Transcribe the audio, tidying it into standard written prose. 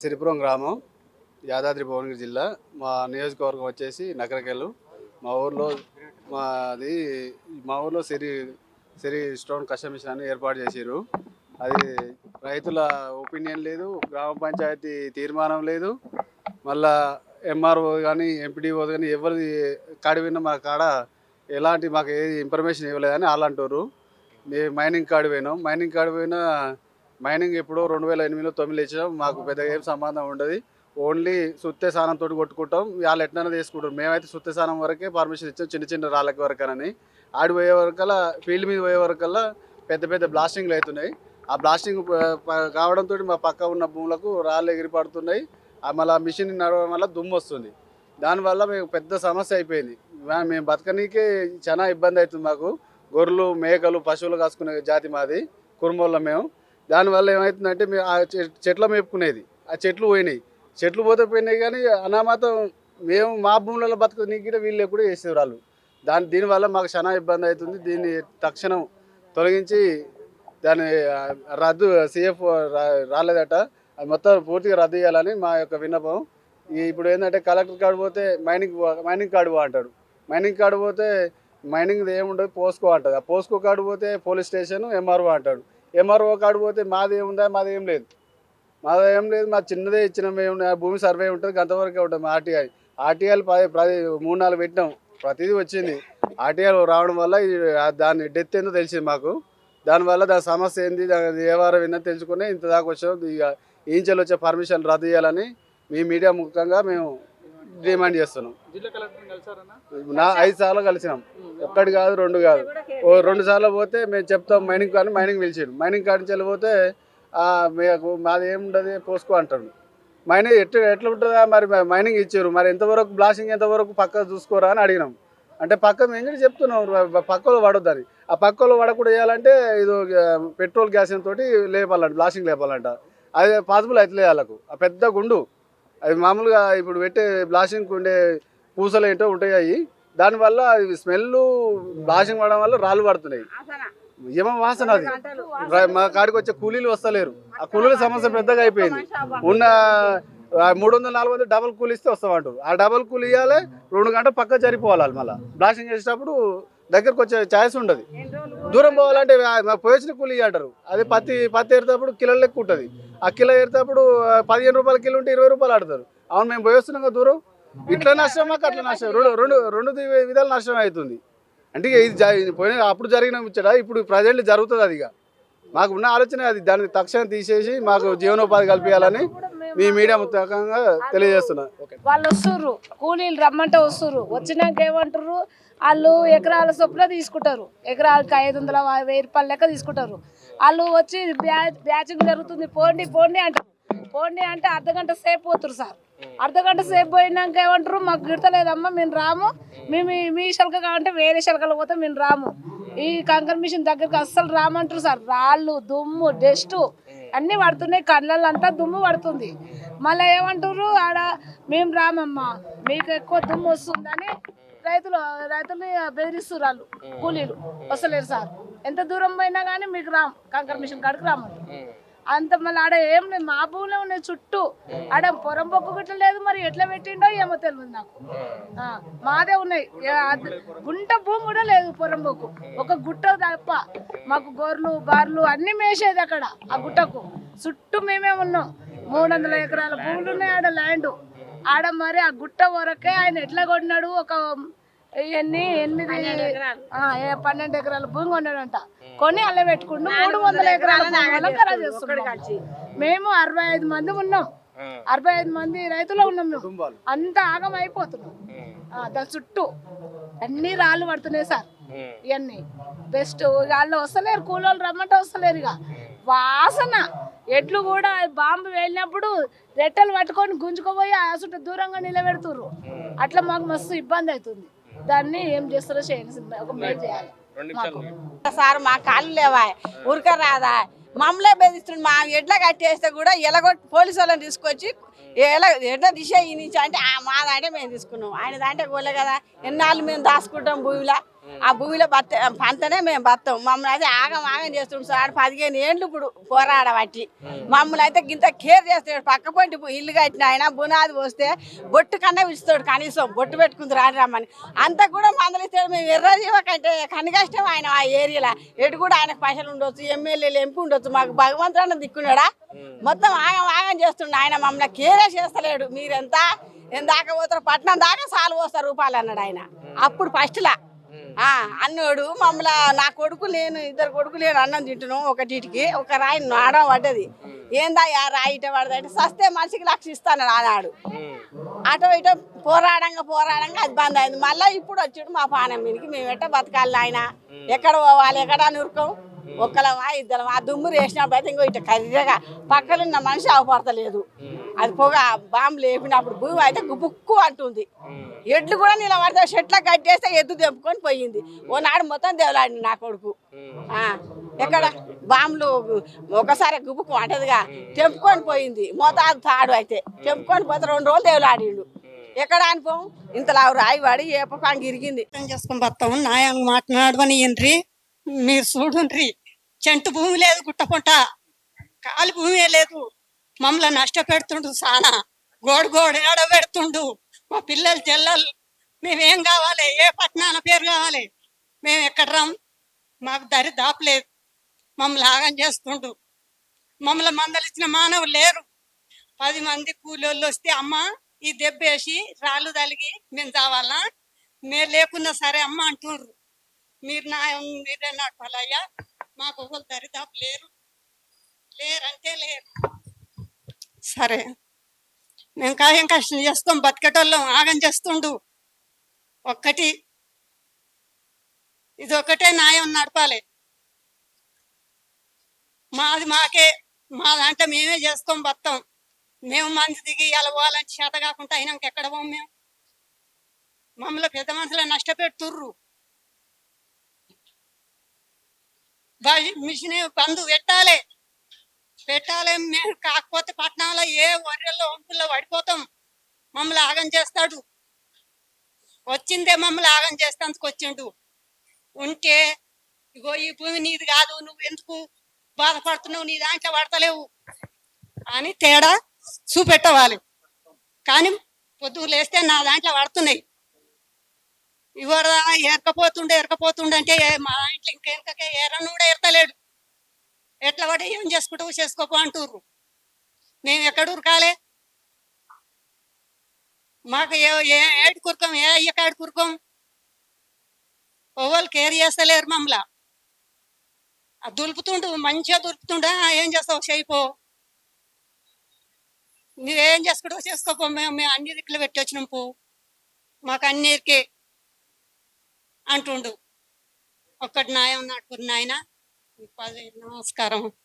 సిరిపురం గ్రామం, యాదాద్రి భువనగిరి జిల్లా. మా నియోజకవర్గం వచ్చేసి నకరకెల్లు. మా ఊర్లో మాది మా ఊర్లో సిరి స్టోన్ కస్టమ్ మిషన్ అని ఏర్పాటు చేసారు. అది రైతుల ఒపీనియన్ లేదు, గ్రామ పంచాయతీ తీర్మానం లేదు, మళ్ళా ఎంఆర్ఓ కానీ ఎంపీడీఓ కానీ ఎవరిది కాడి విన్నా మా కాడ ఎలాంటి మాకు ఏ ఇన్ఫర్మేషన్ ఇవ్వలేదని వాళ్ళు అంటారు. మేము మైనింగ్ కాడి పోయినాం. మైనింగ్ ఎప్పుడో 2008లో 9 ఇచ్చినాం. మాకు పెద్దగా ఏం సంబంధం ఉండదు. ఓన్లీ సుత్తే సానంతో కొట్టుకుంటాం. వాళ్ళు ఎట్లయినా తీసుకుంటాం. మేమైతే సుత్తే సానం వరకే పర్మిషన్ ఇచ్చాం, చిన్న చిన్న రాళ్ళకి వరకనని. ఆడి పోయే వరకల్లా, ఫీల్డ్ మీద పోయే వరకల్లా పెద్ద పెద్ద బ్లాస్టింగ్లు అవుతున్నాయి. ఆ బ్లాస్టింగ్ కావడంతో మా పక్క ఉన్న భూములకు రాళ్ళు ఎగిరి పడుతున్నాయి. మళ్ళీ మిషన్ నడవడం వల్ల దుమ్ము వస్తుంది. దానివల్ల మేము పెద్ద సమస్య అయిపోయింది. మేము బతకనీకే చాలా ఇబ్బంది అవుతుంది. మాకు గొర్రెలు, మేకలు, పశువులు కాసుకునే జాతి మాది, కుటుంబంలో మేము. దానివల్ల ఏమవుతుందంటే మేము ఆ చెట్లు మేపుకునేది, ఆ చెట్లు పోయినాయి. చెట్లు పోయినాయి కానీ అనామాతం మేము మా భూములలో బతకనీకి వీళ్ళు కూడా చేసేవారు వాళ్ళు. దీనివల్ల మాకు చాలా ఇబ్బంది అవుతుంది. దీన్ని తక్షణం తొలగించి దాన్ని రద్దు, CF రాలేదట, అది మొత్తం పూర్తిగా రద్దు చేయాలని మా యొక్క విన్నపం. ఇప్పుడు ఏంటంటే కలెక్టర్ కాడ పోతే మైనింగ్ కార్డు అంటాడు. మైనింగ్ కార్డు పోతే మైనింగ్ ఏముండదు, పోస్కో అంటుంది. ఆ పోస్కో కార్డు పోతే పోలీస్ స్టేషన్, MRO అంటాడు. MRO కార్డు పోతే మాది ఏముందా, మాది ఏం లేదు. మా చిన్నదే ఇచ్చినాం. భూమి సర్వే ఉంటుంది, అంతవరకే ఉంటుంది. మా ఆర్టీఐలు 3-4 పెట్టినాం, ప్రతిదీ వచ్చింది. ఆర్టీఐలు రావడం వల్ల దాని డెత్ ఏందో తెలిసింది మాకు. దానివల్ల దాని సమస్య ఏంది, దాని ఏ వారం ఏందో తెలుసుకుని ఇంత దాకా వచ్చాం. ఇక ఈంచెలు వచ్చే పర్మిషన్ రద్దు చేయాలని మీ మీడియా ముఖ్యంగా మేము డిమాండ్ చేస్తున్నాం. 5 సార్లు కలిసినాం, ఒక్కటి కాదు, 2 కాదు. 2 సార్లు పోతే మేము చెప్తాం మైనింగ్ కానీ మైనింగ్ పిలిచాడు. మైనింగ్ కాడి నుంచి వెళ్ళిపోతే మీకు మాది ఏముండదు, పోసుకో అంటాడు. మైనింగ్ ఎట్లా ఉంటుందా మరి, మైనింగ్ ఇచ్చారు, మరి ఎంతవరకు బ్లాస్టింగ్ ఎంతవరకు పక్క చూసుకోరా అని అడిగినాం. అంటే పక్క మేము కూడా చెప్తున్నాం పక్కలో పడొద్దని. ఆ పక్కలో పడకుండా చేయాలంటే ఇది పెట్రోల్ గ్యాస్ తోటి లేపాలంట, బ్లాస్టింగ్ లేపాలంట. అది పాసిబుల్ అవుతుంది వాళ్ళకు. ఆ పెద్ద గుండు అది మామూలుగా ఇప్పుడు పెట్టే బ్లాస్టింగ్ ఉండే పూసలు ఏంటో ఉంటాయి అవి. దానివల్ల స్మెల్, బ్లాస్టింగ్ పడడం వల్ల రాళ్ళు పడుతున్నాయి. ఏమో వాసన అది. మా కాడికి వచ్చే కూలీలు వస్తలేరు. ఆ కూలీల సమస్య పెద్దగా అయిపోయింది. ఉన్న 300-400 డబల్ కూలీ ఇస్తే వస్తామంటారు. ఆ డబల్ కూలీ ఇవ్వాలి, 2 గంటలు పక్క జరిపోవాలి. మళ్ళీ బ్లాస్టింగ్ చేసేటప్పుడు దగ్గరకు వచ్చే ఛాయిస్ ఉండదు. దూరం పోవాలంటే పోయించిన కూలీ అంటారు. అది పత్తి ఏరేటప్పుడు కిలోలు లెక్క ఉంటుంది. ఆ కిలో ఏరేటప్పుడు 15 రూపాయల కిలో ఉంటే 20 రూపాయలు ఆడతారు. అవును, మేము పోయేస్తున్నాం కదా దూరం. ఇట్లా నష్టం, మాకు అట్లా నష్టం, రెండు విధాల నష్టం అవుతుంది. అంటే ఇది పోయిన అప్పుడు జరిగిన ముచ్చట ఇప్పుడు ప్రజెంట్ జరుగుతుంది. అది మాకు ఉన్న ఆలోచన అది. దాన్ని తక్షణం తీసేసి మాకు జీవనోపాధి కల్పించాలని మీ మీడియా ముఖ్యంగా తెలియజేస్తున్నా. వాళ్ళు వస్తుర్రు, కూలీలు రమ్మంటే వస్తుర్రు. వచ్చినాక ఏమంటారు, వాళ్ళు ఎకరాల చొప్పున తీసుకుంటారు. ఎకరాలకి 500-1000 రూపాయల లెక్క తీసుకుంటారు. వాళ్ళు వచ్చి బ్యాచింగ్ జరుగుతుంది, పోండి అంటారు. పోండి అంటే అర్ధగంట సేపు పోతురు సార్. అర్ధగంట సేపు పోయినాక ఏమంటారు, మాకు గిడతలేదమ్మా, మేము రాము, మేము మీ శలక కావాలంటే వేరే శలకలు పోతే మేము రాము, ఈ కంకర్ మిషన్ దగ్గరికి అస్సలు రామంటారు సార్. రాళ్ళు, దుమ్ము, డస్ట్ అన్నీ పడుతున్నాయి, కళ్ళల్లో దుమ్ము పడుతుంది. మళ్ళీ ఏమంటారు, ఆడ మేము రామమ్మా, మీకు ఎక్కువ దుమ్ము వస్తుందని రైతులు బెదిరిస్తారు. వాళ్ళు కూలీలు వస్తలేరు సార్. ఎంత దూరం పోయినా కానీ మీకు రాము, కంకర్ మిషన్ కాడికి రామంటారు. అంత మళ్ళీ ఆడ ఏం లేదు, మా భూమిలో ఉన్నాయి చుట్టూ. ఆడ పొరంబొక్కు గిట్ల లేదు, మరి ఎట్లా పెట్టిండో ఏమో తెలియదు నాకు. మాదే ఉన్నాయి, గుంట భూమి కూడా లేదు పొరంబొక్కు, ఒక గుట్ట తప్ప. మాకు గొర్రెలు, బార్లు అన్ని మేసేది అక్కడ. ఆ గుట్టకు చుట్టూ మేమే ఉన్నాం. 300 ఎకరాల భూములు ఉన్నాయి ఆడ, ల్యాండ్ ఆడ. మరి ఆ గుట్ట వరకే ఆయన ఎట్లా కొన్నాడు, ఒక 12 ఎకరాల భూమి కొన్నాడంట. కొని అల్ల పెట్టుకుంటూ 300 ఎకరాల భూమి ఖరాబ్ చేస్తున్నాం. మేము 65 మంది ఉన్నాం, 65 మంది రైతులు ఉన్నాం. మేము అంత ఆగం అయిపోతున్నాం. దాని చుట్టూ అన్ని రాళ్ళు పడుతున్నాయి సార్. ఇవన్నీ బెస్ట్. వాళ్ళు వస్తలేరు, కూలోళ్ళు రమ్మంటే వస్తలేరు. ఇక వాసన ఎడ్లు కూడా బాంబు వెళ్ళినప్పుడు రెట్టెలు పట్టుకొని గుంజుకుపోయి అసలు దూరంగా నిలబెడుతుర్రు. అట్లా మాకు మస్తు ఇబ్బంది అవుతుంది. దాన్ని ఏం చేస్తారో చేయండి, ఒక మేలు చేయాలి సార్. మా కాళ్ళు లేవా, ఉరక రాదా, మమ్మల్నే బెదిరిస్తుంది. మా ఎడ్ల కట్టేస్తే కూడా ఎలాగొట్టి పోలీసు వాళ్ళని తీసుకొచ్చి ఎట్లా దిశ ఈ నుంచి అంటే మా దాంటే మేము తీసుకున్నాం, ఆయన దాంటే పోలే కదా. ఎన్నాళ్ళు మేము దాచుకుంటాం భూమిలో. ఆ భూమిలో పంటనే మేము బతాం. మమ్మల్ని అయితే ఆగం ఆగం చేస్తుండు సార్. 15 ఏండ్లు ఇప్పుడు పోరాడబట్టి మమ్మల్ని అయితే గింత కేర్ చేస్తాడు. పక్క పొంటి ఇల్లు కట్టిన ఆయన బునాది పోస్తే బొట్టు కన్నా ఇస్తాడు, కనీసం బొట్టు పెట్టుకుంది రాని రమ్మని. అంతా కూడా మందలిస్తాడు. మేము ఎర్రజీవ కంటే కనికష్టం ఆయన ఆ ఏరియాలో. ఎటు కూడా ఆయనకు పైసలు ఉండొచ్చు, ఎమ్మెల్యేలు ఎంపీ ఉండొచ్చు, మాకు భగవంతుడు దిక్కున్నాడా. మొత్తం ఆగం ఆగం చేస్తుండ ఆయన. మమ్మల్ని కేరే చేస్తలేడు. మీరెంత ఎందాక పోతారు, పట్నం దాకా సాలు పోస్తారు రూపాయలు అన్నాడు ఆయన. అప్పుడు ఫస్ట్లా అన్నోడు మమ్మల్ని. నా కొడుకు నేను, 2 కొడుకులు నేను అన్నం తింటున్నాం. ఒకటికి ఒక రాయి నాడం పడ్డది. ఏందా ఆ రాయి ఇట పడదంటే సస్తే మనిషికి 1,00,000 ఇస్తాను ఆనాడు. అటో ఇటో పోరాడంగా అది బంద్ అయింది. మళ్ళీ ఇప్పుడు వచ్చాడు మా పానం మీదకి. మేము ఎట్ట బతకాలి ఆయన, ఎక్కడ పోవాలి, ఎక్కడ నురుకం, ఒక్కలమా ఇద్దరం. ఆ దుమ్ము వేసినప్పుడు అయితే ఇంకో ఇట కర్రెగా పక్కనున్న మనిషి అవపడతలేదు. అది పొగ బాంబు లేపినప్పుడు భూమి అయితే గుబుక్కు అంటుంది. ఎడ్లు కూడా నిలబడితే చెట్ల కట్టేస్తే ఎద్దు తెంపుకొని పోయింది. ఓనాడు మొత్తం దేవులాడింది నా కొడుకు. ఎక్కడ బాంబులు ఒకసారి గుబుక్కు అంటదిగా తెంపుకొని పోయింది. మోతాదు తాడు అయితే తెంపుకొని పోతే 2 రోజులు దేవులాడిండు. ఎక్కడ అనిపోం ఇంతలా రాయి వాడి ఏ పక్కన ఇరిగింది. చేసుకుని బతాం నాయన మాట్లాడవని ఏంట్రీ. మీరు చూడుండ్రి, చెంటు భూమి లేదు, గుట్టపుంట కాలి భూమి లేదు. మమ్మల్ని నష్టపెడుతుండు సానా. గోడు ఏడబెడుతుండు. మా పిల్లలు చెల్లెలు మేమేం కావాలి, ఏ పట్టణాల పేరు కావాలి, మేము ఎక్కడ రాం. మాకు దరి దాపలేదు. మమ్మల్ని ఆగం చేస్తుండు. మమ్మల్ని మందలిచ్చిన మానవులు లేరు. 10 మంది కూలోళ్ళు వస్తే అమ్మ ఈ దెబ్బేసి రాళ్ళు తలిగి మేము చావాలా, మేము లేకున్నా సరే అమ్మ అంటుండ్రు. మీరే నడపాలయ్యా, మాకు ఒకరు దరిదాపు లేరంటే లేరు. సరే మేము కాయం కష్టం చేస్తాం, బతికేటోళ్ళం ఆగం చేస్తుండు. ఇదొక్కటే న్యాయం నడపాలి. మాది మాకే, మా దాంట్లో మేమే చేసుకొని బతాం. మేము మంది దిగి ఇలా పోవాలంటే చేత కాకుండా అయినాక ఎక్కడ పోం మేము. మమ్మల్ని పెద్ద మనుషులు నష్టపెడుతుర్రు. మిషన్ బంధు పెట్టాలి. మేము కాకపోతే పట్టణంలో ఏ వర్రెల్లో వంపుల్లో పడిపోతాం. మమ్మల్ని ఆగం చేస్తాడు. వచ్చిందే మమ్మల్ని ఆగం చేస్తేందుకు వచ్చిండు. ఉంటే ఇగో ఈ భూమి నీది కాదు, నువ్వు ఎందుకు బాధపడుతున్నావు, నీ దాంట్లో పడతలేవు అని తేడా చూపెట్టవాలి. కానీ పొద్దుకు లేస్తే నా దాంట్లో పడుతున్నాయి. ఇవరా ఎరకపోతుండే అంటే మా దాంట్లో ఇంకెంకకే ఎరను కూడా ఎరతలేడు. ఎట్లా పడి ఏం చేసుకుంటావు చేసుకోపో అంటుర్రు. మేము ఎక్కడ ఉరకాలే? మాకు ఏడు కురకం, ఏ అయ్యకాడు కురకం. ఓవలు కేర్ చేస్తలేరు మమ్మల్ని. దులుపుతుండు, మంచిగా దులుపుతుండే. ఏం చేస్తావు చేయిపో, నువ్వేం చేసుకుంటావు చేసుకోపో. మేము అన్ని దిక్కులు పెట్టి వచ్చినాం పో, మాకు అన్నిటికీ అంటుండు. ఒక్కటి న్యాయం నాటుకురు నాయన. నమస్కారం.